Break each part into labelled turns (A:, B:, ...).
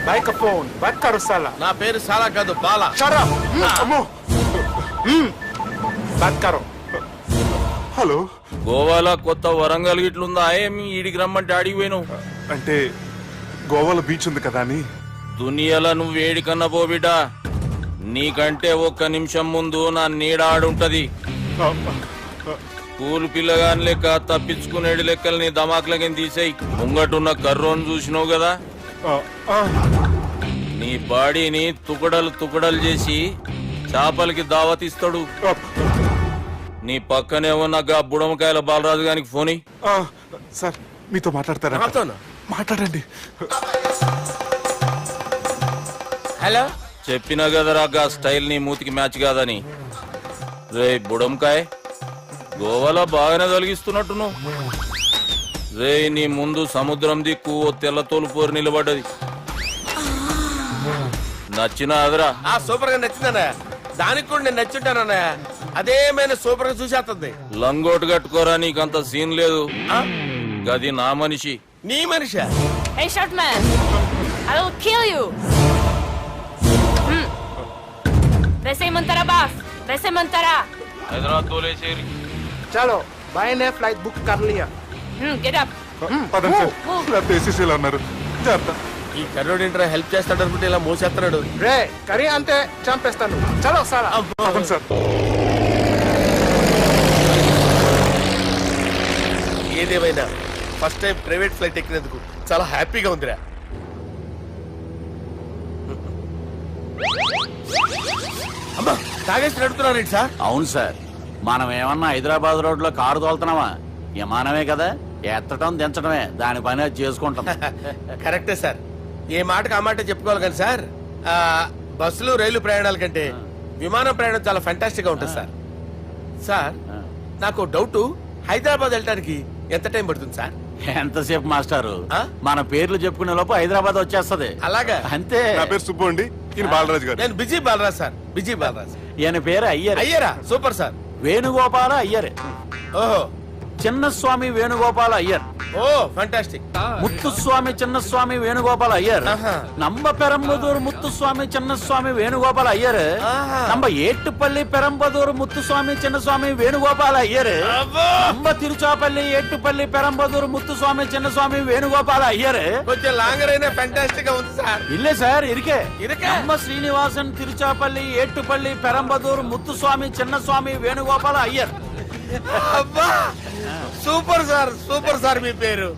A: Microphone బక్కరు సాలా.
B: నా పేరు సాలా కాదు, బాలా.
A: షరప్. అమ్మో. బక్కరు.
C: హలో,
B: గోవాలో కొత్త వరంగల్ గిట్లుందా? ఏమి ఈడికి రమ్మంటే అడిగి పోయినావు?
C: అంటే గోవాలో బీచ్ ఉంది కదా అని.
B: దునియాలో నువ్వు వేడికన్నా పో బిడ్డ. నీకంటే ఒక్క నిమిషం ముందు నా నీడ ఆడుంటది. స్కూల్ పిల్లగాని లెక్క తప్పించుకునేడు లెక్కలు నీ దమాకులకి తీసేయి. ముంగటున్న కర్రోని చూసినావు కదా, నీ బాడీని తుకడలు తుకడలు చేసి చేపలకి దావతిస్తాడు. నీ పక్కనే ఉన్న బుడమకాయల బాలరాజు గారికి ఫోన్.
C: సార్ మీతో మాట్లాడతారా? మాట్లాడండి.
B: హలో, చెప్పినా కదరా గా స్టైల్ నీ మూతికి మ్యాచ్ కాదని. రే బుడంకాయ్, గోవాలో బాగానే తొలగిస్తున్నట్టు నువ్వు. రే నీ ముందు సముద్రం దిక్కు ఓ తెల్ల తోలుపోరు నిలబడ్డది. నచ్చిన అదరా?
D: సూపర్ గా నచ్చిందన్నా. దానికి కూడా నేను నచ్చుంటానన్నా. అదేమైనా సూపర్ గా చూసేస్తుంది.
B: లంగోటు కట్టుకోరా, నీకంత సీన్ లేదు. గది నా మనిషి.
D: నీ Manisha?
E: Hey, short man! I will kill you! वैसे ही मंतरा बास, वैसे मंतरा.
B: హైదరాబాద్ తోలేసేరి.
A: చలో బాయ్ నే ఫ్లైట్ బుక్ కర్ లియా.
E: Get up.
C: పదండి సార్, లేకపోతే ఏసీసీలో ఉన్నారు. జాగ్రత్త.
D: ఈ కర్రోడు ఏంట్రా హెల్ప్ చేస్తాడు అనుకుంటే ఇలా మోసేస్తున్నాడు.
A: రే కరీ అంతే చంపేస్తాను. చలో సాలా.
C: పదండి సార్.
D: ఏదేమైనా ఫస్ట్ టైం ప్రైవేట్ ఫ్లైట్ ఎక్కినందుకు చాలా హ్యాపీగా ఉందిరా. అమ్మా, తాగేసి నడుపుతున్నారేంటి సార్?
F: అవును సార్, మనం ఏమన్నా హైదరాబాద్ రోడ్ లో కారు తోలుతున్నామా? విమానమే కదా, ఎత్తడం దించడమే దాని పని అది చేసుకుంటాం.
D: కరెక్టే సార్. ఏ మాటకు ఆ మాట చెప్పుకోవాలి కానీ సార్, బస్సులు రైలు ప్రయాణాల కంటే విమానం ప్రయాణం చాలా ఫెంటాస్టిక్ గా ఉంటుంది సార్. సార్ నాకు డౌట్, హైదరాబాద్ వెళ్ళడానికి ఎంత టైం పడుతుంది సార్?
F: ఎంతసేపు మాస్టారు, మన పేర్లు చెప్పుకునే లోపు హైదరాబాద్ వచ్చేస్తది.
D: అలాగా?
F: అంతే.
C: నా పేరు సుబ్బు అండి, ఈయన బాలరాజు గారు.
D: నేను busy Balaraj sir. Busy Balaraj.
F: ఈయన పేరు అయ్యర్.
D: అయ్యరా? Super sir.
F: వేణుగోపాల అయ్యర్.
D: ఓహో,
F: చిన్నస్వామి వేణుగోపాల అయ్యర్.
D: ఓ ఫంటాస్టిక్.
F: ముత్తుస్వామి చిన్నస్వామి వేణుగోపాల అయ్యర్. நம்ம பெரம்பதூர் முத்துசுவாமி சின்னசுவாமி வேணுகோபால ஐயர். நம்ம ஏட்டுப்பள்ளி பெரம்பதூர் முத்துசுவாமி சின்னசுவாமி வேணுகோபால ஐயர். நம்ம తిరుచాపల్లి ఏట్టుపల్లి పెరంబదూర్ ముత్తుస్వామి చిన్నస్వామి వేణుగోపాల అయ్యర్.
D: కొంచెం లాంగర్ అయినా ఫంటాస్టిక్ గా ఉంది సార్.
F: ఇల్లే సార్ ఇరికే. நம்ம శ్రీనివాసన్ తిరుచాపల్లి ఏట్టుపల్లి పెరంబదూర్ ముత్తుస్వామి చిన్నస్వామి వేణుగోపాల అయ్యర్.
D: అబ్బా, సూపర్ సార్, సూపర్ సార్. మీ పేరు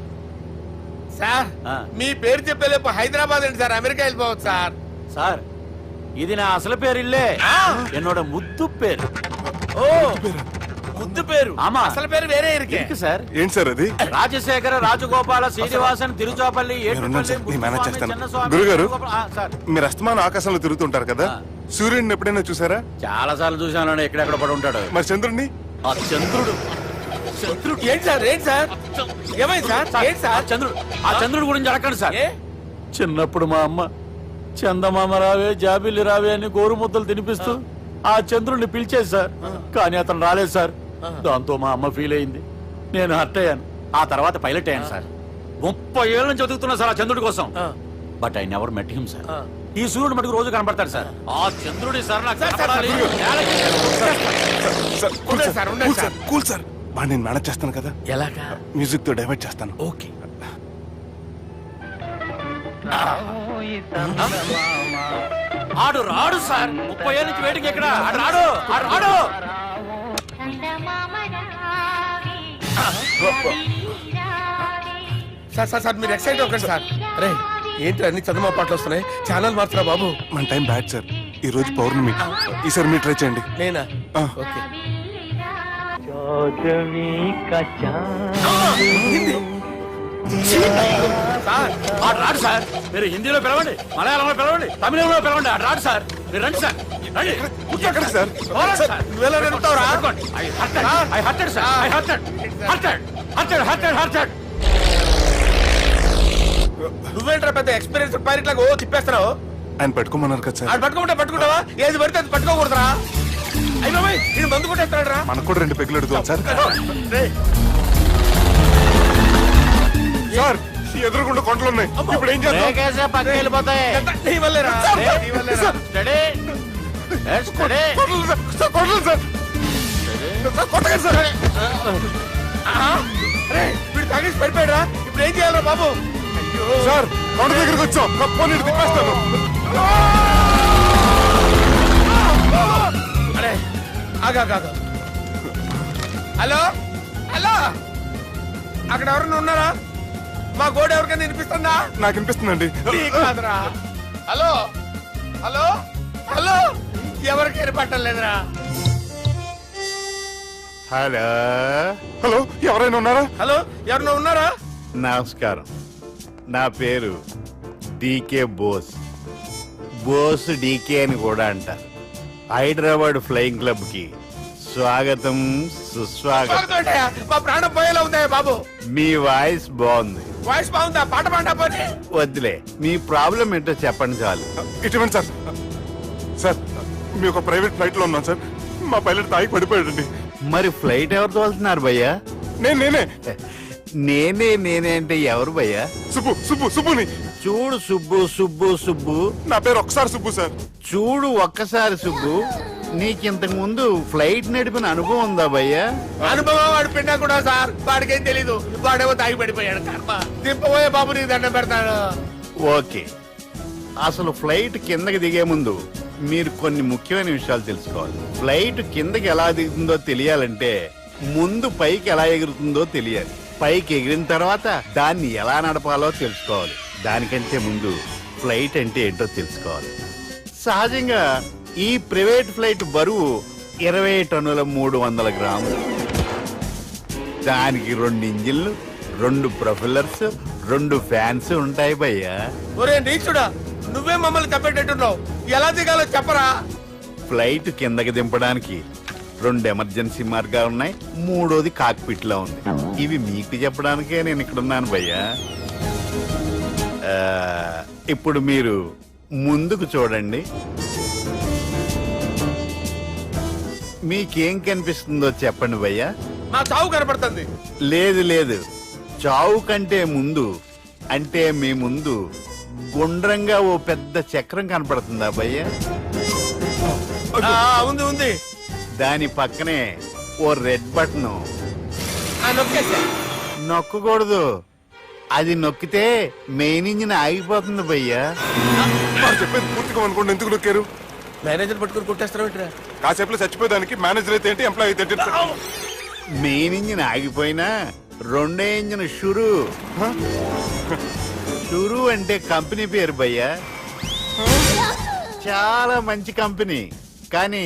D: సార్, మీ పేరు చెప్పేలేపు హైదరాబాద్ అండి సార్, అమెరికా వెళ్ళిపోవచ్చు సార్.
F: సార్ ఇది నా అసలు పేరు ఇల్లే, என்னோட ముద్దు పేరు.
D: ఓ ముద్దు పేరు.
F: ఆమా,
D: అసలు పేరు వేరే ఇరికే
F: సార్.
C: ఏంటి సార్ అది?
F: రాజశేఖర రాజగోపాల శ్రీనివాసన్ తిరుచాపల్లి
C: మేనేజ్ చేస్తాను. గురుగారు, మీరు అస్తమానం ఆకాశంలో తిరుగుతుంటారు కదా, సూర్యుడిని ఎప్పుడైనా చూసారా?
F: చాలా సార్లు చూసాను, ఎక్కడెక్కడ పడి ఉంటాడు.
C: మరి చంద్రుడిని?
F: ఆ చంద్రుడు.
D: ఏంటి సార్? ఏంటి సార్? ఏమైంది సార్? ఏంటి సార్?
F: చంద్రుడు గురించి అడగండి సార్. చిన్నప్పుడు మా అమ్మ చందమామ రావే జాబిల్లి రావే అని గోరు ముద్దలు తినిపిస్తూ ఆ చంద్రుడిని పిలిచేది సార్. కానీ అతను రాలేదు సార్. దాంతో మా అమ్మ ఫీల్ అయింది, నేను హర్ట్ అయ్యాను. ఆ తర్వాత పైలట్ అయ్యాను సార్. 30 ఏళ్ళ నుంచి చదువుతున్నా సార్ ఆ చంద్రుడి కోసం. But I never met him sir. ఈ సూర్యుడు మటుకు రోజు కనబడతాడు సార్. ఆ చంద్రుడి సార్ నాకు
C: కూల్ సార్. బాగా నేను మేనేజ్ చేస్తాను కదా.
D: ఎలాగా?
C: మ్యూజిక్ తో డైవర్ట్ చేస్తాను.
D: ఓకే.
F: ఆడు రాడు సార్. 30 ఏళ్ళ నుంచి వెయిటింగ్ ఎక్కడ? ఆడు రాడు, ఆడు రాడు.
D: సార్ సార్ సార్ మీరు ఎక్సైట్ అవ్వకండి సార్. అరే ఏంటి అన్ని చదువు పాటలు వస్తున్నాయి, ఛానల్ మార్చరా బాబు.
C: మన టైం బ్యాడ్ సార్, ఈ రోజు పౌర్ణమి. ఈసారి మీరు ట్రై చేయండి.
D: నేనా? ఓకే.
F: సార్ ఆడు రాడు సార్. మీరు హిందీలో పిలవండి, మలయాళంలో పిలవండి, తమిళంలో పిలవండి. ఆడు రాడు సార్. మీరు రండి సార్, రండి.
C: ఎక్కడ సార్?
D: నువ్వెలా నిలుపుతావురా? నువ్వేంట్రా పెద్ద ఎక్స్పీరియన్స్ పైరెట్ లాగా ఓ తిప్పేస్తున్నావు?
C: ఆయన పెట్టుకోమన్నారు కదా సార్.
D: అది పట్టుకుంటే పట్టుకుంటావా? ఏది పడితే అది పట్టుకోకూడదురా. అయ్యి బాబాయ్, ఇది మందు కొట్టేస్తాడు రా.
C: మనకు కూడా 2 పెగ్గులు అడుగుతాం సార్. ఎదురుకుండా కొండలు ఉన్నాయి. ఇప్పుడు ఏం చేద్దాం?
F: బ్రేకేసే పక్కకి వెళ్ళిపోతాయి.
D: నీ వల్లేరా? నీ వల్లేరా?
F: Study. Study.
C: Kondalu sir, sir, Kondalu sir. Sir, కొట్టకండి సార్.
D: అరే, వీడు తాగేసి పడిపోయాడా? ఇప్పుడు ఏం చేయాలరా బాబు? అయ్యో
C: సార్, కొండ దగ్గరికి వచ్చాం. పోనీ ఇటు తిప్పేస్తాను.
D: అరే ఆగా. హలో హలో, అక్కడ ఎవరన్నా ఉన్నారా? మా గోడ ఎవరికైనా వినిపిస్తుందా?
C: నాకు వినిపిస్తుందండి.
D: నీకు కాదురా. హలో హలో హలో, ఎవరికి వినపట్టలేదురా?
G: హలో
C: హలో, ఎవరైనా ఉన్నారా?
D: హలో, ఎవరన్నా ఉన్నారా?
G: నమస్కారం, నా పేరు డీకే బోస్. బోస్ డీకే అని కూడా అంటారు. హైదరాబాద్ ఫ్లయింగ్ క్లబ్ కి స్వాగతం, సుస్వాగతం.
D: బాగుందయ్యా, మా ప్రాణం పోయేలా ఉందా బాబు?
G: మీ వాయిస్ బాగుంది.
D: వాయిస్ బాగుందా? పాట పాడా పోనీ.
G: వద్దులే, మీ ప్రాబ్లం ఏంటో చెప్పండి చాలు.
C: ఇటువంటి సార్, సార్ మీ ఒక ప్రైవేట్ ఫ్లైట్ లో ఉన్నాం సార్. మా పైలట్ తాగి పడిపోయాడండి.
G: మరి ఫ్లైట్ ఎవరు తోలుతున్నారు భయ్యా?
C: నేనే
G: నేనే అంటే ఎవరు భయ్యా?
C: సుబ్బుని.
G: చూడు సుబ్బు సుబ్బు సుబ్బు,
C: నా పేరు ఒకసారి సుబ్బు సార్.
G: చూడు ఒక్కసారి సుబ్బు, నీకింతకు ముందు ఫ్లైట్ నడిపిన అనుభవం ఉందా భయ్యా?
D: అనుభవం వాడు పిండా కూడా సార్, వాడికేం తెలీదు. వాడేమో తాగి పడిపోయాడు. కర్మ దింపబోయే బాబు, నీకు దండం పెడతాడు.
G: ఓకే, అసలు ఫ్లైట్ కిందకి దిగే ముందు మీరు కొన్ని ముఖ్యమైన విషయాలు తెలుసుకోవాలి. ఫ్లైట్ కిందకి ఎలా దిగుతుందో తెలియాలంటే ముందు పైకి ఎలా ఎగురుతుందో తెలియాలి. పైకి ఎగిరిన తర్వాత దాన్ని ఎలా నడపాలో తెలుసుకోవాలి. దానికంటే ముందు ఫ్లైట్ అంటే ఏంటో తెలుసుకోవాలి. సహజంగా ఈ ప్రైవేట్ ఫ్లైట్ బరువు 20 టన్నుల 300 గ్రాములు. దానికి 2 ఇంజిన్లు, 2 ప్రొపెల్లర్స్, 2 ఫ్యాన్స్ ఉంటాయి భయ్యా.
D: ఒరే నీచుడా, నువ్వే మమ్మల్ని తప్పేటట్టున్నావు. ఎలా దిగాలో చెప్పరా?
G: ఫ్లైట్ కిందకి దింపడానికి 2 ఎమర్జెన్సీ మార్గాలు ఉన్నాయి. 3వది కాక్పిట్ లో ఉంది. ఇవి మీకు చెప్పడానికే నేను ఇక్కడ ఉన్నాను భయ్యా. ఇప్పుడు మీరు ముందుకు చూడండి. మీకేం కనిపిస్తుందో చెప్పండి భయ్యా.
D: మా చావు కనపడుతుంది.
G: లేదు, చావు కంటే ముందు అంటే మీ ముందు గుండ్రంగా ఓ పెద్ద చక్రం కనపడుతుందా భయ్యా?
D: ఉంది.
G: దాని పక్కనే ఓ రెడ్ బటన్.
D: నొక్కేసా.
G: నొక్కకూడదు, అది నొక్కితే మెయిన్ ఇంజిన్ ఆగిపోతుంది భయ్యా.
C: వారు చెప్పేది పూర్తిగా అనుకోండి. ఎందుకు నొక్కారు?
D: మేనేజర్ పట్టుకుని కుట్టేస్తారా?
C: కాసేపులో చచ్చిపోయేదానికి మేనేజర్ అయితే ఏంటి, ఎంప్లాయ్ అయితే ఏంటి?
G: మెయిన్ ఇంజిన్ ఆగిపోయినా 2వ ఇంజిన్ షురు. షురు అంటే కంపెనీ పేరు భయ్యా. చాలా మంచి కంపెనీ. కానీ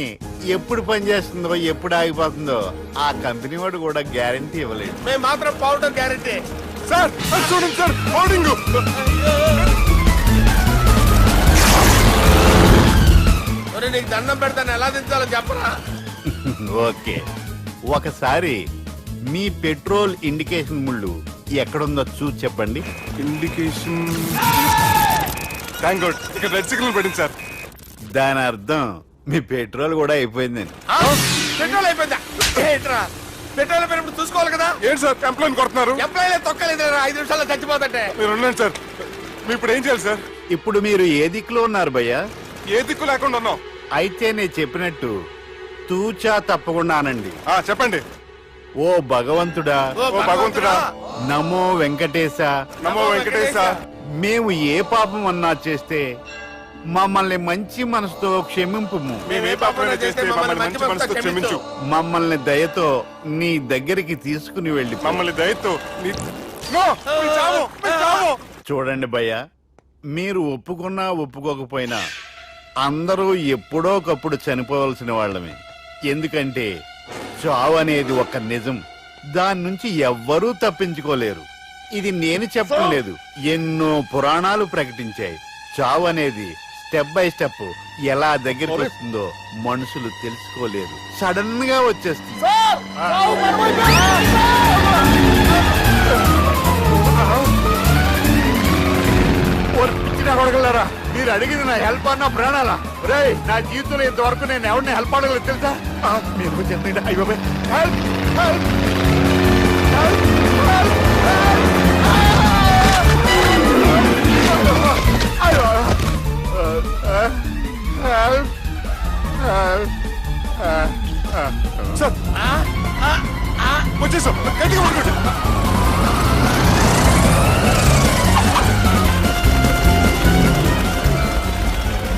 G: ఎప్పుడు పనిచేస్తుందో ఎప్పుడు ఆగిపోతుందో ఆ కంపెనీ వాడు కూడా గ్యారంటీ ఇవ్వలేదు.
D: మేము మాత్రం పౌడర్ గ్యారంటీ.
C: సార్ చూడండి సార్, హోర్డింగ్.
D: నీకు దండం పెడతాను, ఎలా దించాలో చెప్పరా?
G: ఓకే, ఒకసారి మీ పెట్రోల్ ఇండికేషన్ ముళ్ళు ఎక్కడుందో చూసి చెప్పండి.
C: ఇండికేషన్. థ్యాంక్ గాడ్, ఇక్కడ రెడ్ సిగ్నల్ పడింది సార్.
G: దాని అర్థం మీ పెట్రోల్ కూడా అయిపోయిందండి.
D: పెట్రోల్ అయిపోయిందా? పెట్రోల్ అయిపోయినప్పుడు చూసుకోవాలి కదా.
C: ఏంటి సార్ కంప్లైంట్ కొడుతున్నారు?
D: ఎంప్లాయీలే తొక్కలేదు. 5 నిమిషాల్లో చచ్చిపోతుంటే
C: మీరు ఉండండి సార్. మీరు ఇప్పుడు ఏం చేయాలి సార్?
G: ఇప్పుడు మీరు ఏ దిక్కులో ఉన్నారు భయ్యా?
C: ఏ దిక్కు లేకుండా ఉన్నాం.
G: అయితే నేను చెప్పినట్టు తూచా తప్పకుండా అనండి.
C: చెప్పండి.
G: ఓ భగవంతుడా,
C: ఓ భగవంతుడా,
G: నమో వెంకటేశ,
C: నమో వెంకటేశ.
G: మేము ఏ పాపం అన్నా చేస్తే మమ్మల్ని మంచి మనసుతో క్షమింపు.
C: మేము ఏ పాపమైనా చేస్తే మమ్మల్ని మంచి మనసుతో క్షమించు.
G: మమ్మల్ని దయతో నీ దగ్గరికి తీసుకుని వెళ్ళి
C: మమ్మల్ని దయతో
G: చూడండి భయ్య, మీరు ఒప్పుకున్నా ఒప్పుకోకపోయినా అందరూ ఎప్పుడో ఒకప్పుడు చనిపోవలసిన వాళ్ళమే. ఎందుకంటే చావు అనేది ఒక నిజం, దాని నుంచి ఎవ్వరూ తప్పించుకోలేరు. ఇది నేను చెప్పడం లేదు, ఎన్నో పురాణాలు ప్రకటించాయి. చావు అనేది స్టెప్ బై స్టెప్ ఎలా దగ్గరికి వస్తుందో మనుషులు తెలుసుకోలేరు, సడన్ గా వచ్చేస్తుంది. మీరు అడిగింది నా హెల్ప్ అన్న ప్రాణాలా? రే, నా జీవితంలో ఇంతవరకు నేను ఎవరిని హెల్ప్ అడగలేదు తెలుసా? మీరు చెప్పండి. అయ్యో హెల్ప్.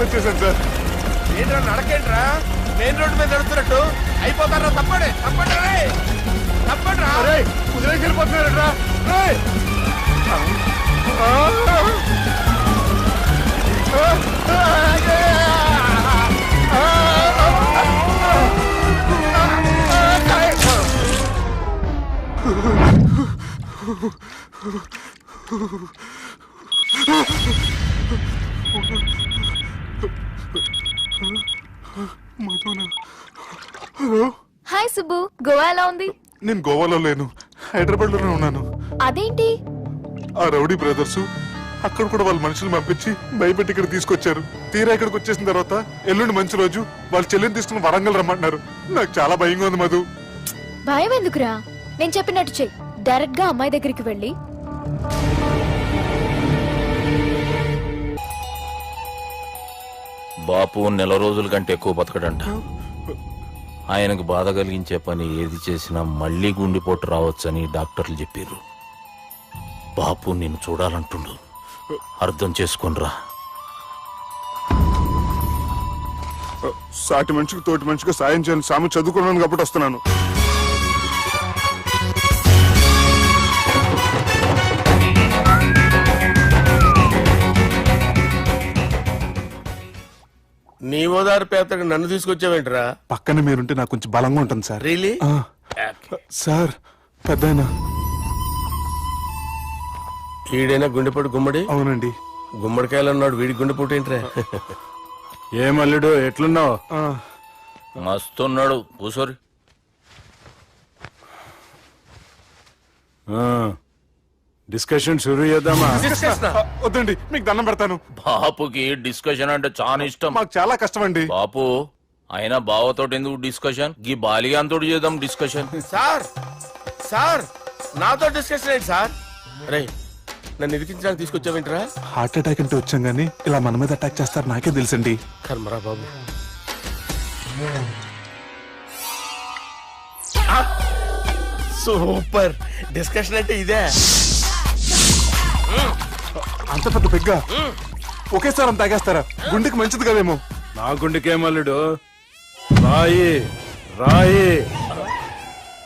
C: వచ్చేసాను సార్.
D: ఏంట్రా నడకేంట్రా? మెయిన్ రోడ్డు మీద నడుస్తున్నట్టు అయిపోతారా? తప్పండి తప్పండి తప్పండి రా.
C: కుదిరేకి వెళ్ళిపోతున్నారా?
H: హాయ్ సుబ్బు, గోవా ఎలా ఉంది?
C: నేను గోవాలో లేను, హైదరాబాద్ లోనే ఉన్నాను.
H: అదేంటి?
C: ఆ రౌడీ బ్రదర్స్ అక్కడ కూడా వాళ్ళ మనుషులు పంపించి భయపెట్టి ఇక్కడ తీసుకొచ్చారు. తీరా ఇక్కడికి వచ్చేసిన తర్వాత ఎల్లుండి మంచి రోజు వాళ్ళ చెల్లిని తీసుకుని వరంగల్ రమ్మంటున్నారు. నాకు చాలా భయంగా ఉంది మధు.
H: భయం ఎందుకురా? నేను చెప్పినట్టు చెయ్యి. డైరెక్ట్ గా అమ్మాయి దగ్గరికి వెళ్ళి
B: బాపు నెల రోజుల కంటే ఎక్కువ బతకడంట. ఆయనకు బాధ కలిగించే పని ఏది చేసినా మళ్లీ గుండెపోటు రావచ్చని డాక్టర్లు చెప్పారు. బాపు నిన్ను చూడాలంటుండు, అర్థం చేసుకునిరా.
C: సాటి మనిషికి తోటి మనిషికి సాయం చేయాలని సామె చదువుకున్నాను కాబట్టి వస్తున్నాను.
D: నీ ఓదారు పేదకు నన్ను తీసుకొచ్చావేంట్రా?
C: పక్కన మీరుంటే నాకు కొంచెం బలంగా ఉంటుంది సార్.
D: రియలీ?
C: సార్ పెద్దయినా.
D: ఈడైనా గుండెపోటు గుమ్మడి?
C: అవునండి.
D: గుమ్మడికాయలు అన్నాడు, వీడి గుండెపోటు ఏంట్రా?
F: ఏమల్లుడు ఎట్లున్నావు?
B: మస్తున్నాడు, కూసోరి.
F: డిస్కషన్ షురూ చేద్దామా?
C: వద్దండి, మీకు దండం పెడతాను.
B: బాపుకి డిస్కషన్ అంటే చాలా ఇష్టం.
C: మాకు చాలా కష్టం అండి.
B: బాపు అయినా బావతోటి ఎందుకు డిస్కషన్? గీ బాలిగాంతోటి చేద్దాం డిస్కషన్.
D: సార్ సార్ నాతో డిస్కషన్ ఏంటి సార్? రే నన్ను ఇరికించడానికి తీసుకొచ్చావేంట్రా?
C: హార్ట్ అటాక్ అంటే వచ్చాం గానీ ఇలా మన మీద అటాక్ చేస్తారు నాకే తెలుసండి.
D: కర్మరా బాబు. సూపర్ డిస్కషన్ అంటే ఇదే.
C: అంత పెద్ద పెగ్గా ఒకేసారి అంత తాగేస్తారా? గుండెకి మంచిది కదేమో.
F: నా గుండెకేమల్లుడు, రాయి రాయి.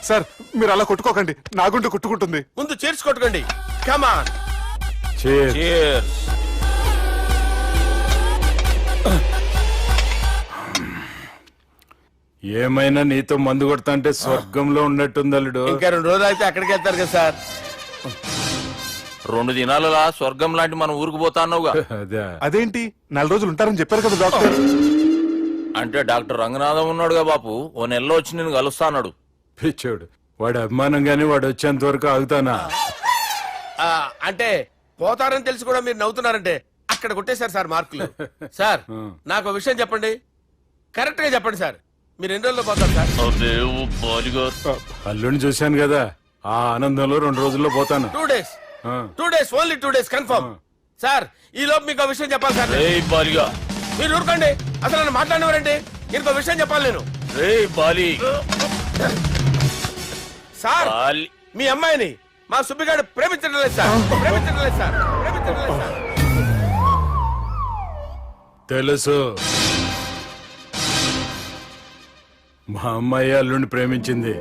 C: సార్ మీరు అలా కొట్టుకోకండి, నా గుండె కొట్టుకుంటుంది.
D: ముందు చేర్చి కొట్టుకోండి. కమాన్.
B: Cheers.
F: ఏమైనా నీతో మందు కొడతా అంటే స్వర్గంలో ఉన్నట్టుంది అల్లుడు.
D: ఇంకా 2 రోజులు అయితే అక్కడికి వెళ్తారు కదా సార్.
B: 2 దినాలలా స్వర్గం లాంటి మన ఊరికి పోతాన్నావుగా.
F: అదే
C: అదేంటి 4 రోజులు ఉంటారని చెప్పారు కదా డాక్టర్.
B: అంటే డాక్టర్ రంగనాథం ఉన్నాడుగా బాపు, ఓ నెలలో వచ్చి నేను కలుస్తా అన్నాడు.
F: పిచ్చోడు, వాడు అభిమానం గాని వాడు వచ్చేంత వరకు ఆగుతానా?
D: అంటే పోతారని తెలిసి కూడా మీరు నవ్వుతున్నారంటే అక్కడ కొట్టేశారు సార్ మార్కులు. సార్ నాకు ఒక విషయం చెప్పండి, కరెక్ట్ గా చెప్పండి సార్. మీరు ఎన్ని రోజుల్లో పోతారు సార్?
F: అల్లుడిని చూశాను కదా, ఆ ఆనందంలో 2 రోజుల్లో పోతాను.
D: 2 days. 2 days, only 2 days confirm. Sir ఈ లోపు మీకు విషయం చెప్పాలి సార్. మీరు ఊరుకోండి, అసలు నన్ను మాట్లాడినవారండి. ఇంకో విషయం చెప్పాలి నేను. సార్ మీ అమ్మాయిని మా సుబ్బిగాడు ప్రేమించడం లేదు సార్. ప్రేమించడం లేదు సార్. ప్రేమించడం లేదు సార్.
F: తెలుసు, మా అమ్మాయి అల్లుడిని ప్రేమించింది.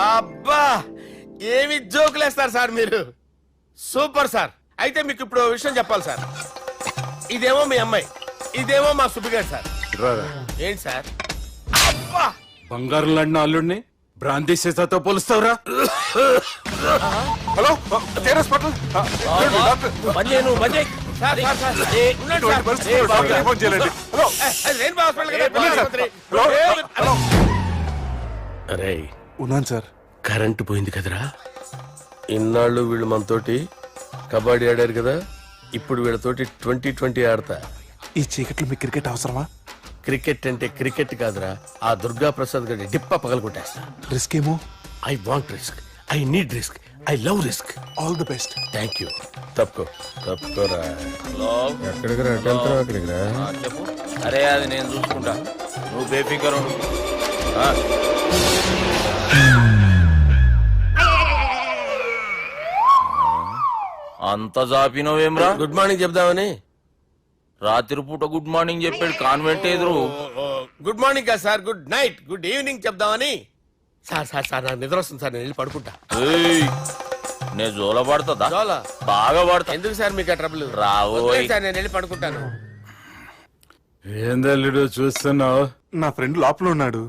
D: అబ్బా ఏమి జోకులేస్తారు సార్ మీరు. Super sir. అయితే మీకు ఇప్పుడు విషయం చెప్పాలి సార్. ఇదేమో మీ అమ్మాయి, ఇదేమో మా సుబ్బిగాడు సార్.
F: రారా.
D: ఏంటి సార్? అబ్బా
F: బంగారం లాంటి అల్లుడిని భ్రాంతి సీతతో పోలుస్తావురా?
C: Hello hospital.
D: Sir sir sir ఉండండి సార్.
C: ఫోన్ చేయాలండి. హలో
D: రెయిన్బో హాస్పిటల్ కదా. అరే
C: ఉన్నాను సార్.
D: కరెంటు పోయింది కదరా. ఇన్నాళ్ళు వీళ్ళు మనతోటి కబడ్డీ ఆడారు కదా, ఇప్పుడు వీళ్ళతోటి 2020 ఆడతా.
C: ఈ చీకట్లో మీకు క్రికెట్ అవసరమా?
D: క్రికెట్ అంటే క్రికెట్ కాదురా, ఆ దుర్గా ప్రసాద్ గారి డిప్ప పగల కొట్టేస్తా.
C: రిస్క్ ఏమో.
D: I want risk, I need risk, I love risk.
C: All the best.
D: Thank you. తప్పుకోరా. ఎక్కడికి రా? అక్కడికి రా.
B: చెప్పు. అరే అది నేను చూసుకుంటా, నువ్వు బేఫికర్ ఉండు. అంత జాపినవేమ్రా?
D: గుడ్ మార్నింగ్ చెప్దామని.
B: రాత్రి పూట గుడ్ మార్నింగ్ చెప్పాడు కాన్వెంట్ ఎదురు.
D: గుడ్ మార్నింగ్ కదా sir, good night, good evening చెప్దామని. సార్ సార్ సార్ నాకు నిద్ర వస్తుంది సార్, నేను వెళ్ళి పడుకుంటా.
B: ఏయ్, నే జోల పడుతుందా?
D: జోల?
B: బాగా పడతా.
D: ఎందుకు సార్ మీకు ఆ ట్రబుల్?
B: రావోయ్.
D: సార్ నేను వెళ్ళి పడుకుంటాను.
F: ఏందల్లుడు చూస్తున్నావు?
C: నా ఫ్రెండ్ లోపల ఉన్నాడు.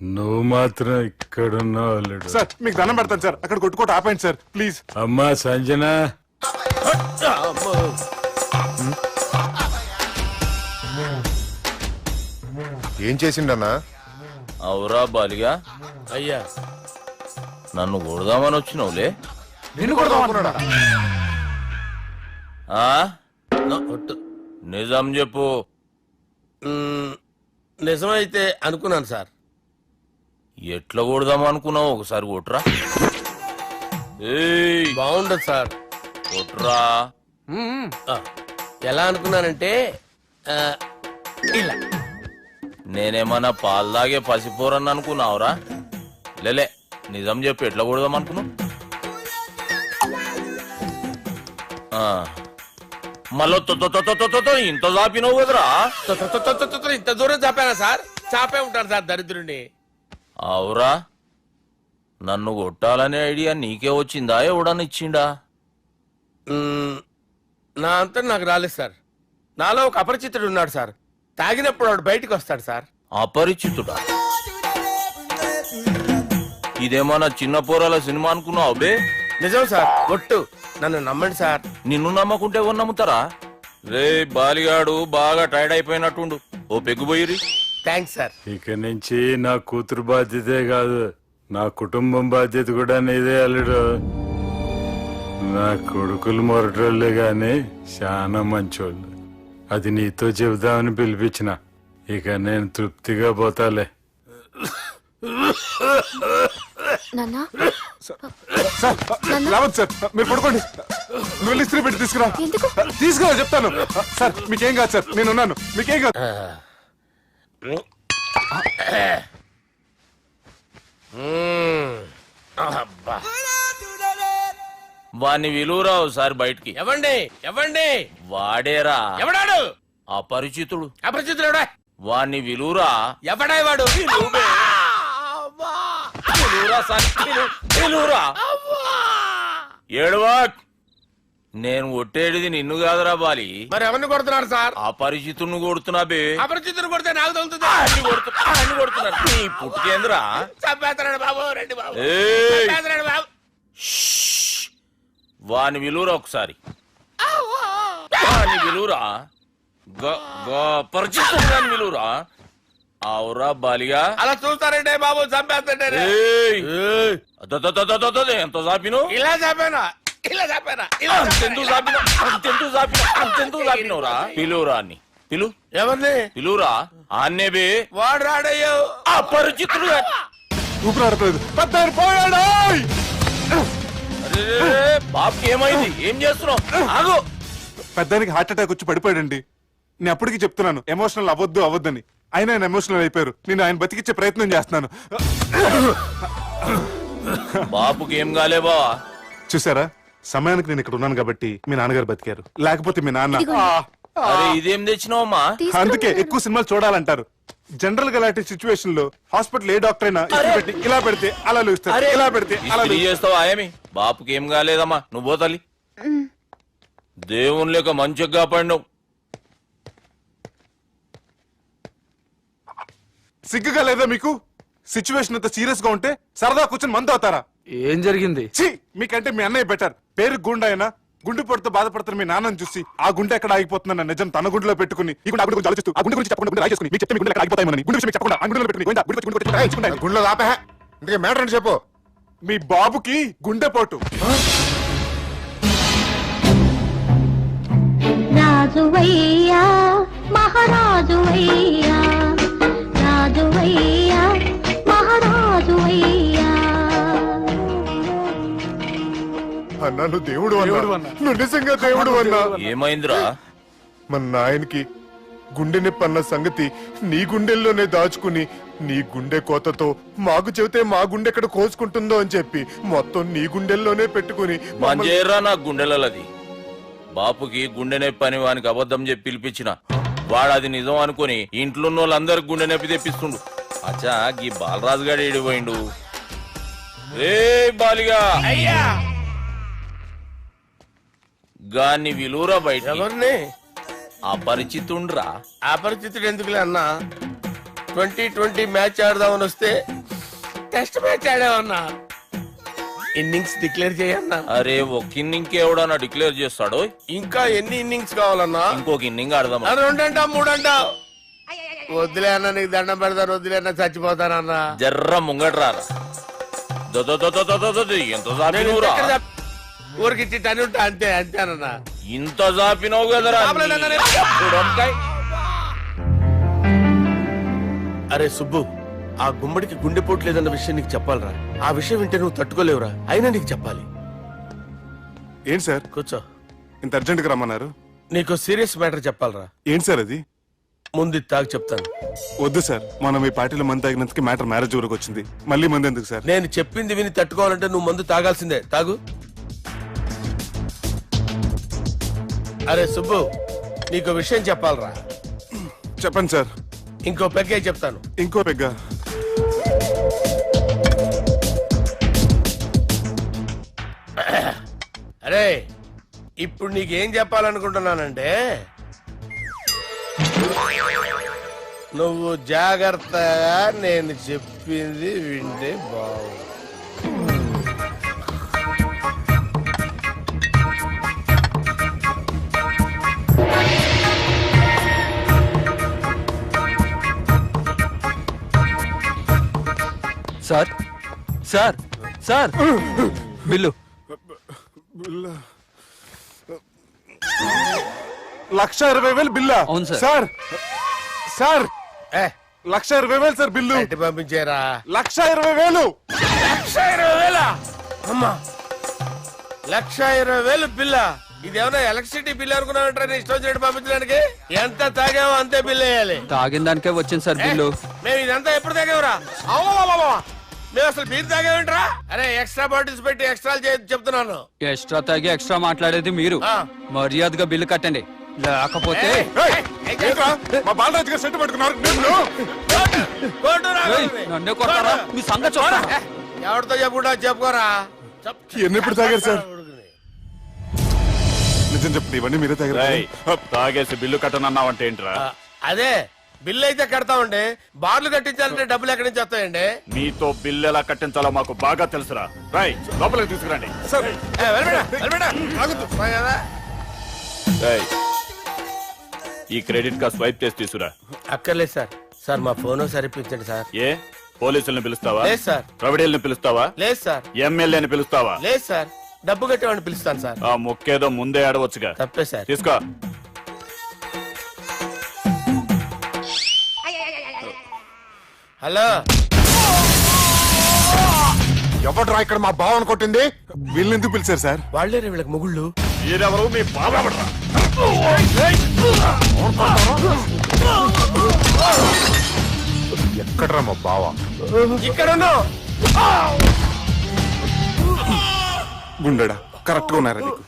F: నువ్వు మాత్రం ఇక్కడున్నావు అల్లుడు.
C: సార్ మీకు దండం పెడతాను సార్, అక్కడ కొట్టుకోట ఆపండి సార్ ప్లీజ్.
F: అమ్మా సంజన,
D: అమ్మో.
I: ఏం చేసిండన్నా?
B: అవురా బాలిగా,
D: అయ్యా
B: నన్ను కొడదామని వచ్చినావులే.
C: నిన్ను కొడదామనుకున్నాడా?
B: ఆ?
D: ఒట్టు.
B: నిజం చెప్పు.
D: నిజమైతే అనుకున్నాను సార్.
B: ఎట్లా కొడదాం అనుకున్నావు? ఒకసారి కొట్రా. ఏయ్,
D: బాగుండదు సార్.
B: కొట్రా.
D: ఆ, ఎలా అనుకున్నానంటే ఆ, ఇలా.
B: నేనేమన్నా పాలు తాగే పసిపోరని అనుకున్నావురా? లేలే, నిజం చెప్పు, ఎట్లా కొడదాం అనుకున్నావు? మళ్ళీ ఇంత చాపినావు కదరా?
D: ఇంత దూరం చాపానా సార్? చాపే ఉంటాను సార్ దరిద్రుడిని.
B: అవురా, నన్ను కొట్టాలనే ఐడియా నీకే వచ్చిందా? ఎవడన్నా ఇచ్చిండా?
D: నా అంతా నాకు రాలేదు సార్. నాలో ఒక అపరిచితుడు ఉన్నాడు సార్. తాగినప్పుడు వాడు బయటికి వస్తాడు సార్.
B: అపరిచితుడా? ఇదేమన్నా చిన్న పోరాల సినిమా అనుకున్నావు బే?
D: నిజం సార్, ఒట్టు. నన్ను నమ్మండి సార్.
B: నిన్ను నమ్మకుంటే ఎవరు నమ్ముతారా? రే బాలిగాడు బాగా టైర్డ్ అయిపోయినట్టుండు, ఓ పెగ్గుపోయిరి.
D: Thanks sir.
F: ఇక నుంచి నా కూతురు బాధ్యతే కాదు, నా కుటుంబం బాధ్యత కూడా నీదే అల్లుడు. నా కొడుకులు మొరటోళ్ళే గాని చాలా మంచోళ్ళు. అది నీతో చెబుదామని పిలిపించిన. ఇక నేను తృప్తిగా పోతాలే.
H: నాన్నా
C: సార్ లేవద్దు సార్, మీరు పడుకోండి. నువ్వు వెళ్ళి ఇస్త్రీ పెట్టి తీసుకురా.
H: ఎందుకు?
C: తీసుకురా చెప్తాను. సార్ మీకేం కాదు సార్, నేను ఉన్నాను, మీకేం కాదు.
D: అబ్బా.
B: వాణ్ణి విలువరావు సార్ బయటికి.
D: ఎవండి ఎవండి?
B: వాడేరా
D: ఎవడాడు?
B: అపరిచితుడు.
D: అపరిచితుడు ఎవడా?
B: వాణ్ణి విలువరా.
D: ఎవడా వాడు?
B: విలువరా సార్, విలువరా. ఏడవా, నేను ఒట్టేడిది నిన్ను కాదురా బాలి.
D: మరి ఎవరిని కొడుతున్నారు సార్?
B: అపరిచితుడిని కొడుతున్నా బే.
D: అపరిచితుడు కొడితే నాకు తగులుతుంది.
B: అన్ని కొడుతున్నారు. నీ పుట్టుకేంద్రా?
D: చంపేస్తున్నాడు బాబు, రండి బాబు.
B: ఏయ్,
D: చంపేస్తున్నాడు బాబు.
B: వాని విలువరా ఒకసారి. వాని విలువరా. పరిచితుడు విలువరా. అవురా బాలిగా.
D: అలా చూస్తారంటే బాబు, చంపేస్తాడు.
B: ఎంత చాపిను?
D: ఇలా చంపానా? ఇలా చంపానా?
B: అంతెందుకు చాపిన? అంతెందుకు చాపిన? అంతెందుకు చాపినవురా? పిలువురా అన్ని. పిలు.
D: ఎవరిని?
B: పిలువురా. ఆన్నే బే.
D: వాడు రాడయ్యో.
B: అపరిచితుడు.
C: ఊపిరాడట్లేదు. పెద్ద పోయాడు.
B: బాబుకి ఏమైంది? ఏం చేస్తున్నావు? ఆగు.
C: పెద్దానికి హార్ట్ అటాక్ వచ్చి పడిపోయాడండి. నేను అప్పటికి చెప్తున్నాను ఎమోషనల్ అవ్వద్దని. అయినా ఆయన ఎమోషనల్ అయిపోయారు. నేను ఆయన బతికిచ్చే ప్రయత్నం చేస్తున్నాను.
B: బాబుకి ఏం కాలే బావా?
C: చూసారా, సమయానికి నేను ఇక్కడ ఉన్నాను కాబట్టి మీ నాన్నగారు బతికారు. లేకపోతే మీ నాన్న.
B: అరే ఇదేం తెచ్చినావమ్మా?
C: అందుకే ఎక్కువ సినిమాలు చూడాలంటారు. జనరల్ గా అలాంటి సిచ్యువేషన్ లో హాస్పిటల్ ఏ డాక్టర్ అయినా పెట్టి ఇలా పెడితే అలా లూస్తారు, ఇలా పెడితే అలా
B: చేస్తావా? ఏమి బాపుకి ఏం కాలేదమ్మా, నువ్వు పోతల్లి. దేవుని లేక మంచిగా కాపాడినావు.
C: సిగ్గుగా లేదా మీకు? సిచ్యువేషన్ అంత సీరియస్ గా ఉంటే సరదా కూర్చొని మందు అవుతారా?
A: ఏం జరిగింది?
C: ఛీ, మీకంటే మీ అన్నయ్య బెటర్. పేరు గుండె అయినా గుండె పొడితో బాధపడుతున్న మీ నాన్నని చూసి ఆ గుండె ఎక్కడ ఆగిపోతుందన్న నిజం తన గుండెలో పెట్టుకుని ఈ గుండె గురించి ఆలోచిస్తూ ఆ గుండె గురించి చెప్పకుండా రాజేసుకుని మీకు చెప్తే మీ గుండె ఎక్కడ ఆగిపోతాయని గుండె విషయం చెప్పకుండా ఆ గుండెలో పెట్టుకుని
I: గుండెలో ఆపే ఇంకే మ్యాటర్ అని చెప్పు.
C: మీ బాబుకి గుండెపోటు.
J: రాజువయ్యా మహారాజువయ్యా, రాజువయ్యా మహారాజువయ్యా.
I: అన్నా నువ్వు దేవుడు అన్నా, నువ్వు నిజంగా దేవుడు అన్నా.
B: ఏమైందిరా?
I: మన నాయనకి గుండె నొప్పి అన్న సంగతి నీ గుండెల్లోనే దాచుకుని నీ గుండె కోతతో మాకు చెబితే మా గుండె ఎక్కడ కోసుకుంటుందో అని చెప్పి మొత్తం నీ గుండెల్లోనే పెట్టుకుని
B: మంజేరా నా గుండెలది. బాపుకి గుండె నొప్పి అని వానికి అబద్ధం చెప్పి పిలిపించిన వాడు అది నిజం అనుకుని ఇంట్లో వాళ్ళందరికి గుండె నొప్పి తెప్పిస్తుండు. అచ్చా గీ బాలరాజు గారు ఏడిపోయిండు. రే బాలిగా
D: అయ్యా
B: గాన్ని విలువరా బయట.
D: ఎవరిని?
B: అపరిచితుండ్రా.
D: అపరిచితుడు ఎందుకులే అన్నా, 2020 మ్యాచ్ ఆడదామని వస్తే టెస్ట్ మ్యాచ్ ఆడామన్నా. ఇన్నింగ్స్ డిక్లేర్ చేయన్నా.
B: అరే ఒక ఇన్నింగ్ ఎవడన్నా డిక్లేర్ చేస్తాడు?
D: ఇంకా ఎన్ని ఇన్నింగ్స్ కావాలన్నా?
B: ఇంకొక ఇన్నింగ్ ఆడదాం.
D: 2 అంటా 3 అంటా? వద్దులే అన్న, నీకు దండం పెడతాను, వద్దులే అన్న, చచ్చిపోతానన్నా.
B: జర్ర ముంగట్రా. ఎంత జాపినవురా?
D: ఊరికిచ్చి టని ఉంటా అంతే, అంతేనన్నా.
B: ఇంత జాపినవు కదరా.
D: అరే సుబ్బు, ఆ గుమ్మడికి గుండెపోటు లేదన్న విషయం నీకు చెప్పాలరా. ఆ విషయం వింటే నువ్వు తట్టుకోలేవురా, అయినా నీకు చెప్పాలి.
C: ఏంటి సార్?
D: కూర్చో.
C: ఇంత అర్జెంట్ గా రమ్మన్నారు?
D: నీకు సీరియస్ మ్యాటర్ చెప్పాలరా.
C: ఏంటి సార్ అది?
D: ముందు తాగు చెప్తాను.
C: వద్దు సార్, మనం ఈ పార్టీలో మందు తాగినందుకు మ్యాటర్ మ్యారేజ్ వరకు వచ్చింది. మళ్ళీ మందు ఎందుకు సార్?
D: నేను చెప్పింది విని తట్టుకోవాలంటే నువ్వు మందు తాగాల్సిందే. తాగు. అరే సుబ్బు, నీకు విషయం చెప్పాలరా.
C: చెప్పండి సార్.
D: ఇంకో పెగ్గే చెప్తాను.
C: ఇంకో పెగ్గా?
D: అరే ఇప్పుడు నీకేం చెప్పాలనుకుంటున్నానంటే, నువ్వు జాగ్రత్తగా నేను చెప్పింది వింటే బాగుంది.
K: Sir sir sir bill.
C: 1,20,000 బిల్లా?
K: అవును sir.
C: Sir sir 1,20,000 sir bill.
D: పంపించారా?
C: 1,20,000.
D: 1,20,000? అమ్మా, 1,20,000 బిల్లా? ఇదేమన్నా ఎలక్ట్రిసిటీ బిల్ అనుకున్నామంటారా? నీ ఇష్టం వచ్చినట్టు పంపించడానికి. ఎంత తాగామో అంతే బిల్ వేయాలి.
K: తాగిన దానికే వచ్చింది సార్ బిల్లు.
D: మేము ఇదంతా ఎప్పుడు తాగావురా? మేము అసలు బీర్ తాగామేంట్రా? అరే ఎక్స్ట్రా బాటిల్స్ పెట్టి ఎక్స్ట్రా చెప్తున్నాను.
K: ఎక్స్ట్రా తాగి ఎక్స్ట్రా మాట్లాడేది మీరు. మర్యాదగా బిల్లు కట్టండి, లేకపోతే
C: మా బాలరాజు గారు సెట్ పట్టుకున్నారు.
K: నన్నే కొడతారా? మీ సంగతి చూస్తారా?
D: ఎవరితో చెప్పుకుంటా చెప్పుకోరా.
C: ఎన్నెప్పుడు తాగారు సార్? నిజం చెప్పండి, ఇవన్నీ మీరే తాగారు?
F: తాగేసి బిల్లు కట్టనన్నావంటే ఏంట్రా?
D: అదే బిల్లు అయితే కడతామండి, బార్లు కట్టించాలంటే డబ్బులు ఎక్కడి నుంచి వస్తాయండి?
F: మీతో బిల్లు ఎలా కట్టించాలో మాకు బాగా తెలుసురా. రై లోపలికి తీసుకురండి. ఈ క్రెడిట్ కార్డ్ స్వైప్ చేసి తీసుకురా.
D: అక్కర్లేదు సార్. సార్ మా ఫోన్ సరిపించండి సార్.
F: ఏ పోలీసుల్ని పిలుస్తావా?
D: లేదు సార్.
F: ప్రొవిడీల్ని పిలుస్తావా?
D: లేదు సార్.
F: ఎమ్మెల్యేని పిలుస్తావా?
D: లేదు సార్. డబ్బు కట్టేవాడిని పిలుస్తాను సార్.
F: ఆ ముక్కేదో ముందే ఆడవచ్చుగా.
D: తప్పే సార్.
F: తీసుకో.
D: హలో,
C: ఎవడ్రా ఇక్కడ మా బావని కొట్టింది? వీళ్ళని ఎందుకు పిలిచారు సార్?
D: వాళ్ళేరే వీళ్ళకి మొగుళ్ళు.
F: మీరెవరు? మీ బాబా.
C: ఎక్కడ్రా మా బావ?
D: ఇక్కడ
C: గుండెడా కరెక్ట్ గా ఉన్నారా నీకు?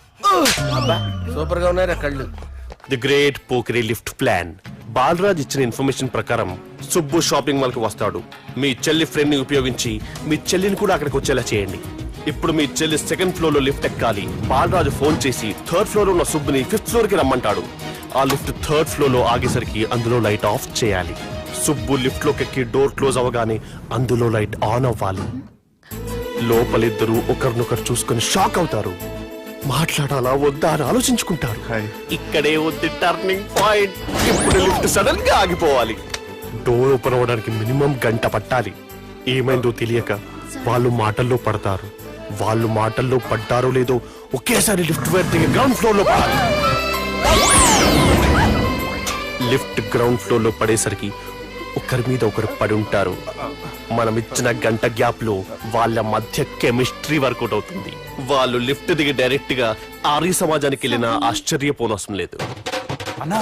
D: సూపర్ గా ఉన్నారా కళ్ళు.
L: ది గ్రేట్ పోకరీ లిఫ్ట్ ప్లాన్. బాలరాజ్ ఇచ్చిన ఇన్ఫర్మేషన్ ప్రకారం సుబ్బు షాపింగ్ మాల్ కి వస్తాడు. మీ చెల్లి ఫ్రెండ్ ని ఉపయోగించి మీ చెల్లిని కూడా అక్కడికి వచ్చేలా చేయండి. ఇప్పుడు మీ చెల్లి 2nd ఫ్లోర్ లో లిఫ్ట్ ఎక్కాలి. బాలరాజు ఫోన్ చేసి 3rd ఫ్లోర్ లో ఉన్న సుబ్బుని 5th ఫ్లోర్ కి రమ్మంటాడు. ఆ లిఫ్ట్ 3rd ఫ్లోర్ లో ఆగేసరికి అందులో లైట్ ఆఫ్ చేయాలి. సుబ్బు లిఫ్ట్ లోకి ఎక్కి డోర్ క్లోజ్ అవగానే అందులో లైట్ ఆన్ అవ్వాలి. లోపలిద్దరూ ఒకరినొకరు చూసుకుని షాక్ అవుతారు. మాట్లాడాలా వద్దా అని ఆలోచించుకుంటారు. ఇక్కడే ఉంది టర్నింగ్ పాయింట్. ఇప్పుడు లిఫ్ట్ సడన్ గా ఆగిపోవాలి. డోర్ ఓపెన్ అవ్వడానికి మినిమం గంట పట్టాలి. ఏమైందో తెలియక వాళ్ళు మాటల్లో పడతారు. వాళ్ళు మాటల్లో పడ్డారో లేదో ఒకేసారి లిఫ్ట్ దిగి గ్రౌండ్ ఫ్లోర్ లో పడాలి. లిఫ్ట్ గ్రౌండ్ ఫ్లోర్ లో పడేసరికి ఒకరి మీద ఒకరు పడి ఉంటారు. మనం ఇచ్చిన గంట గ్యాప్ లో వాళ్ళ మధ్య కెమిస్ట్రీ వర్కౌట్ అవుతుంది. వాళ్ళు లిఫ్ట్ దిగి డైరెక్ట్ గా ఆర్య సమాజానికి వెళ్ళినా ఆశ్చర్యపోనవసరం లేదు.
B: అన్నా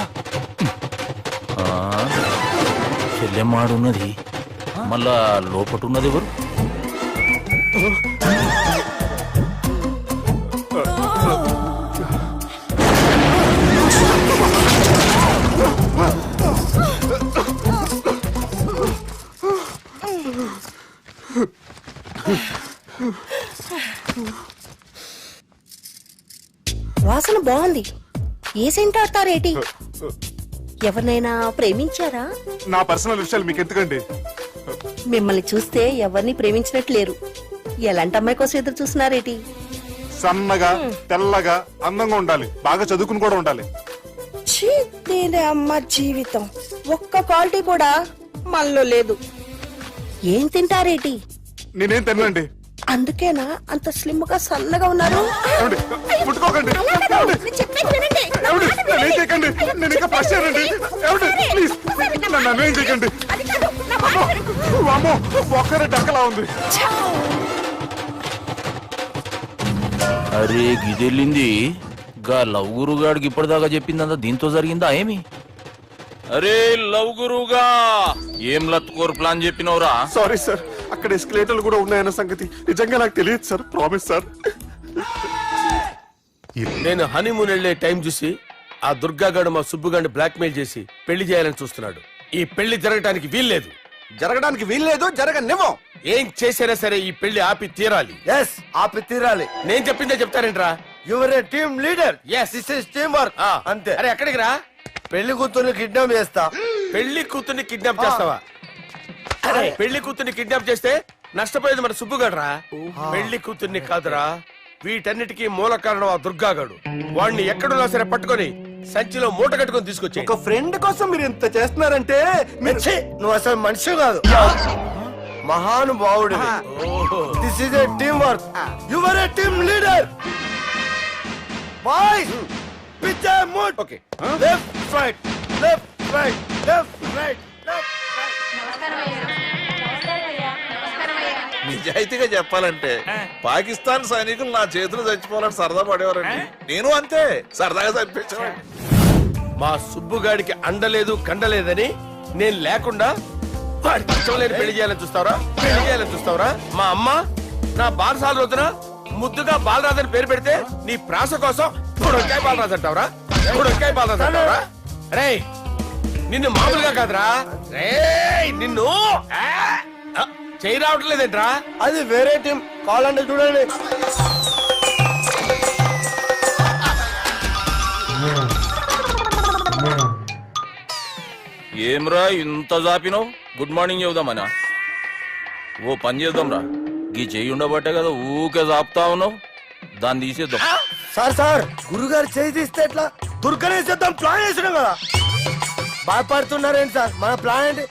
B: చెల్లెమ్మాడున్నది, మళ్ళా లోపటున్నది ఎవరు?
M: బాగుంది. ఏ సెంట్ ఆడతారేటి? ఎవరినైనా ప్రేమించారా?
C: నా పర్సనల్ విషయాలు మీకు ఎందుకండి?
M: మిమ్మల్ని చూస్తే ఎవరిని ప్రేమించినట్లేరు. ఎలాంటి అమ్మాయి కోసం ఎదురు చూస్తున్నారేటి?
C: సన్నగా తెల్లగా అందంగా ఉండాలి, బాగా చదువుకుని కూడా ఉండాలి.
M: ఛీ, దీని అమ్మ జీవితం ఒక్క క్వాలిటీ కూడా మనలో లేదు. ఏం తింటారేటి?
C: నేనేం తినండి.
M: అందుకేనా అంత స్లిమ్ గా సన్నగా ఉన్నారు?
C: ముట్టుకోకండి, నేనేం చేయకండి, నేను ఇంకా ఫస్ట్ చేయనండి. ప్లీజ్ నన్ను ఏం చేయకండి. అమ్మో, ఒక్కరే డక్కలా ఉంది.
B: అరే గిదెళ్ళింది గా లవ్ గురుగాడికి ఇప్పటిదాకా చెప్పిందంతా దీంతో జరిగిందా ఏమి? అరే లవ్ గురుగా ఏం లత్కోర్ ప్లాన్ చెప్పినవురా?
C: సారీ సార్, అక్కడ ఎస్కలేటర్లు కూడా ఉన్నాయన్న సంగతి నిజంగా నాకు తెలియదు సార్. Promise sir.
D: నేను హనీమూన్ వెళ్లే టైం చూసి ఆ దుర్గాగాడు మా సుబ్బుగాడిని బ్లాక్ మెయిల్ చేసి పెళ్లి చేయాలని చూస్తున్నాడు. ఈ పెళ్లి జరగటానికి వీల్లేదు. జరగనివ్వం. ఏం చేసినా సరే ఈ పెళ్లి ఆపి తీరాలి. ఆపి తీరాలి. నేను చెప్పిందే చెప్తారేంట్రా? Your a team leader. This is team work. అంతే. అరే ఎక్కడికి రా? పెళ్లి కూతుర్ని కిడ్నాప్ చేస్తా. పెళ్లి కూతుర్ని కిడ్నాప్ చేస్తావా? అరే పెళ్లి కూతుర్ని కిడ్నాప్ చేస్తే నష్టపోయేది మన సుబ్బుగాడురా. పెళ్లి కూతుర్ని కాదురా, వీటన్నిటికీ మూల కారణం ఆ దుర్గాగాడు. వాడిని ఎక్కడున్నా సరే పట్టుకొని సంచిలో మూట కట్టుకొని తీసుకొచ్చి.
A: ఒక ఫ్రెండ్ కోసం మీరు ఇంత చేస్తున్నారంటే
D: నువ్వు అసలు మనిషి కాదు, మహానుభావుడు. This is a team work. Your a team leader. Boys pitch mood. Okay, left right left right left right left right.
N: నిజాయితీగా చెప్పాలంటే పాకిస్తాన్ సైనికులు నా చేతులు చచ్చిపోవాలని సరదా పడేవారండి. నేను అంతే సరదాగా చంపించేవాడిని.
D: మా సుబ్బుగాడికి అండలేదు కండలేదని నేను లేకుండా వాడికి ఇష్టం లేని పెళ్లి చేయాలని చూస్తావరా? మా అమ్మ నా బాలసాల రోజున ముద్దుగా బాలరాజని పేరు పెడితే నీ ప్రాస కోసం బుడొక్కాయ బాలరాజు అంటావరా? రే నిన్ను మామూలుగా కాదురా, రే నిన్ను చేయి రావట్లేదేంట్రా? అది వేరే టీం. కావాలంటే చూడండి.
B: ఏమ్రా ఇంత జాపినావు? Good morning చెబుదామనా? ఓ పని చేద్దాం రా, గీ చెయ్యి ఉండబట్టే కదా ఊకే జాపుతా ఉన్నావు. దాన్ని తీసేద్దాం.
D: సార్ గురుగారు చేయి తీస్తే ఎట్లా? దుర్గనేసేద్దాం ప్లాన్ వేసినాం కదా. భయపడుతున్నారేంటి సార్? మన ప్లాన్ ఏంటి?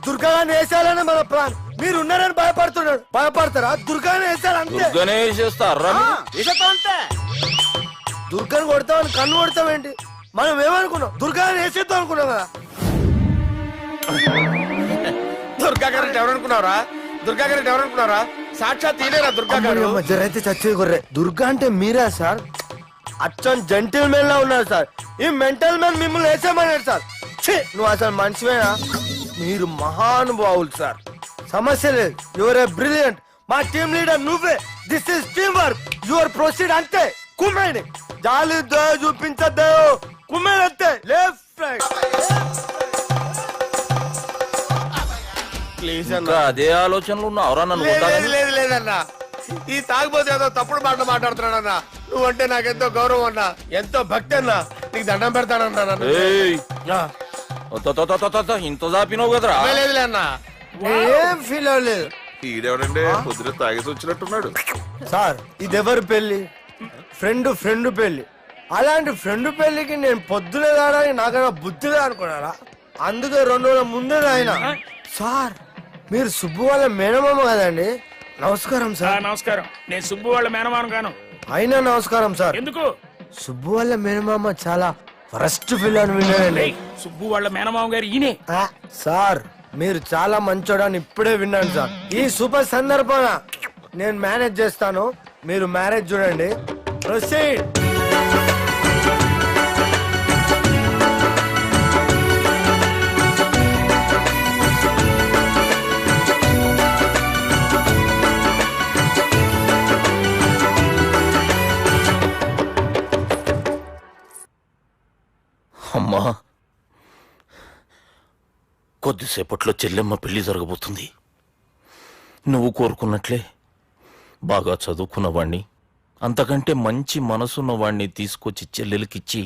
D: దుర్గాన్ని వేసేయాలని మన ప్లాన్. మీరు ఉన్నారని భయపడతారా? దుర్గాన్ని వేసేయాలి అంతే.
B: దుర్గనే వేసేస్తారా?
D: అంతే. దుర్గాని కొడతామని కన్ను కొడతామేంటి? మనం ఏమనుకున్నాం? దుర్గాని వేసేద్దాం అనుకున్నాం కదా. దుర్గా గారు ఎవరనుకున్నారా? సాక్షాత్ తీరేరా దుర్గా గారు. అయితే చచ్చేది కొర్రే. దుర్గా అంటే మీరా సార్? అచ్చం జెంటిల్ మెన్ లా ఉన్నారు సార్. ఈ మెంటల్ మెన్ మిమ్మల్ని వేసేమన్నాడు సార్. నువ్వు అసలు మనిషివేనా? మీరు మహానుభావులు సార్, సమస్య లేదు. Your a brilliant. మా టీమ్ లీడర్ నువ్వే. This is team work. Your proceed అంతే. కుమ్మేని జాలి చూపించద్దు. కుమ్మేని అంతే. Left right.
B: అదే ఆలోచనలు ఉన్నావురా?
D: లేదన్నా, ఈ తాగిపోతే ఏదో తప్పుడు మాట మాట్లాడుతున్నాడన్నా. నువ్వంటే నాకెంతో గౌరవం అన్నా, ఎంతో భక్తి అన్నా. నీకు దండం పెడతానన్నా.
B: ఇంత జాపినావు కదరా?
D: లేదులేన్నా, ఏం ఫీల్ అవ్వలేదు.
N: ఈడెవడండి పొద్దున తాగేసి వచ్చినట్టున్నాడు.
D: సార్ ఇది ఎవరు పెళ్లి? ఫ్రెండ్ పెళ్లి. అలాంటి ఫ్రెండ్ పెళ్లికి నేను పొద్దునే దాడని నాకన్నా బుద్ధిగా అనుకున్నారా? అందుకే 2 రోజుల ముందే ఆయన. సార్ మీరు సుబ్బు వాళ్ళ మేనమామ కదండి? నమస్కారం సార్.
O: నమస్కారం. నేను సుబ్బు వాళ్ళ మేనమామ గాను.
D: అయినా నమస్కారం సార్.
O: ఎందుకు?
D: సుబ్బు వాళ్ళ మేనమామ చాలా ఫస్ట్ ఫిల్ అని విన్నానండి.
O: సుబ్బు వాళ్ళ మేనమామ గారు ఈయనే.
D: సార్ మీరు చాలా మంచోడని ఇప్పుడే విన్నాను సార్. ఈ శుభ సందర్భాన నేను మేనేజ్ చేస్తాను, మీరు మ్యారేజ్ చూడండి. ప్రొసీడ్.
B: అమ్మా, కొద్దిసేపట్లో చెల్లెమ్మ పెళ్లి జరగబోతుంది. నువ్వు కోరుకున్నట్లే బాగా చదువుకున్నవాణ్ణి, అంతకంటే మంచి మనసున్న వాణ్ణి తీసుకొచ్చి చెల్లెలకిచ్చి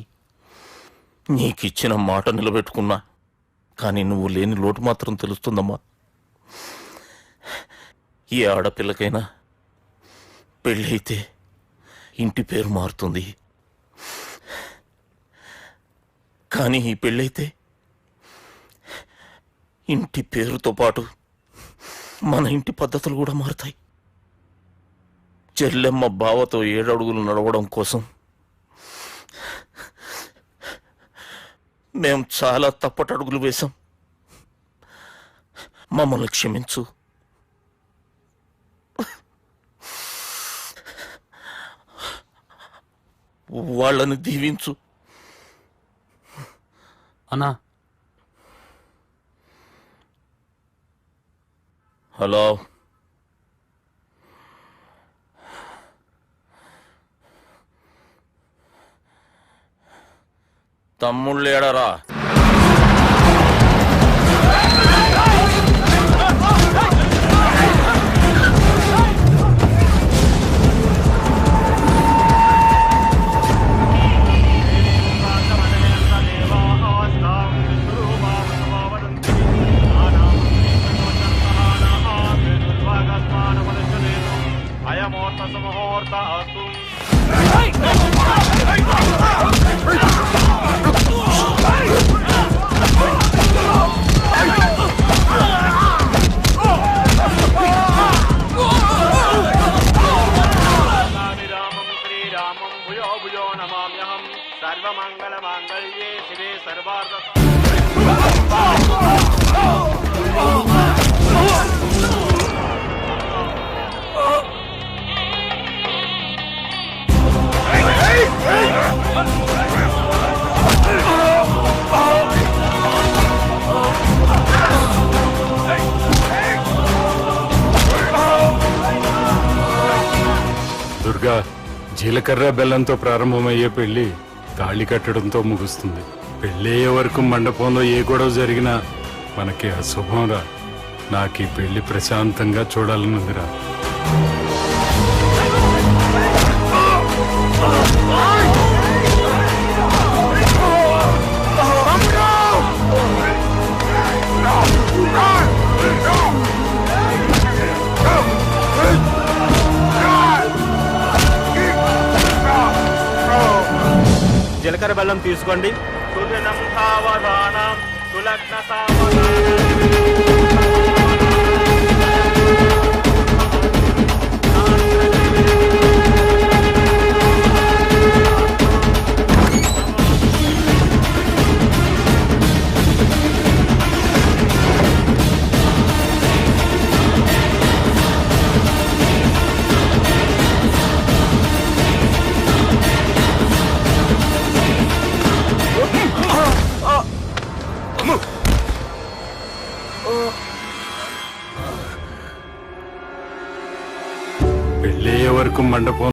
B: నీకిచ్చిన మాట నిలబెట్టుకున్నా. కానీ నువ్వు లేని లోటు మాత్రం తెలుస్తుందమ్మా. ఏ ఆడపిల్లకైనా పెళ్ళైతే ఇంటి పేరు మారుతుంది. కానీ ఈ పెళ్ళైతే ఇంటి పేరుతో పాటు మన ఇంటి పద్ధతులు కూడా మారుతాయి. చెల్లెమ్మ బావతో 7 అడుగులు నడవడం కోసం మేం చాలా తప్పటడుగులు వేశాం. మమ్మల్ని క్షమించు. వాళ్ళని దీవించు.
K: అన్నా
B: హలో, తమ్ముళ్ళు ఏడరా?
P: దుర్గా, జీలకర్ర బెల్లంతో ప్రారంభమయ్యే పెళ్లి తాళి కట్టడంతో ముగుస్తుంది. పెళ్ళయ్యే వరకు మండపంలో ఏ గొడవ జరిగినా మనకి అశుభంరా. నాకు ఈ పెళ్లి ప్రశాంతంగా చూడాలనుందిరా.
Q: జీలకర్ర బెల్లం తీసుకోండి.
P: పెళ్ళయ్యే వరకు మండపం